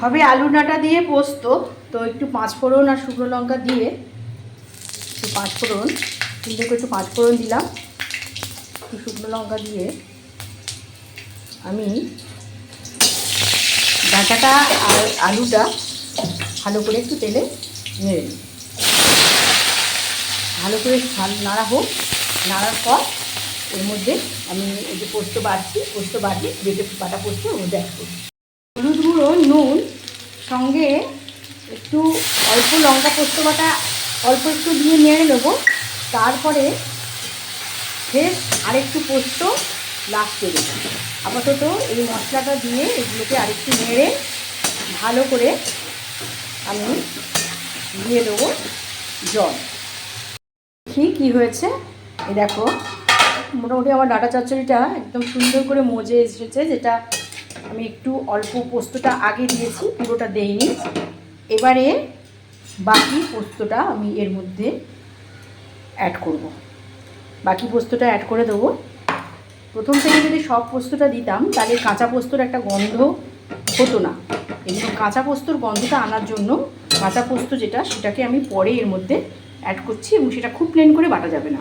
হবে আলু ডাঁটা দিয়ে পোস্ত। তো একটু পাঁচফোড়ন আর শুকনো লঙ্কা দিয়ে একটু পাঁচফোড়ন, একটু পাঁচফোড়ন দিলাম, একটু শুকনো লঙ্কা দিয়ে আমি ডাঁটাটা আর আলুটা ভালো করে একটু তেলে নেড়ে নিই। ভালো করে নাড়া হোক, নাড়ার পর এর মধ্যে আমি এই যে পোস্ত বাটি বেটে বাটা পোস্ত ওর মধ্যে অ্যাড করব। হলুদ গুঁড়ো, নুন, সঙ্গে একটু অল্প লঙ্কা পোস্ত বাটা অল্প একটু দিয়ে নেড়ে নেবো। তারপরে ফের আরেকটু পোস্ত লাস্টে দেবো। আপাতত এই মশলাটা দিয়ে এগুলোকে আরেকটু নেড়ে ভালো করে আমি দিয়ে দেবো জল। কী হয়েছে এই দেখো, মোটামুটি আমার ডাঁটা চচ্চড়িটা একদম সুন্দর করে মজে এসেছে, যেটা আমি একটু অল্প পোস্তটা আগে দিয়েছি, পুরোটা দেইনি। এবারে বাকি পোস্তটা আমি এর মধ্যে অ্যাড করব। বাকি পোস্তটা অ্যাড করে দেবো। প্রথম থেকে যদি সব পোস্তটা দিতাম তাহলে কাঁচা পোস্তর একটা গন্ধ হতো না। এগুলো কাঁচা পোস্তর গন্ধটা আনার জন্য কাঁচা পোস্ত যেটা, সেটাকে আমি পরে এর মধ্যে অ্যাড করছি, এবং সেটা খুব প্লেন করে বাটা যাবে না।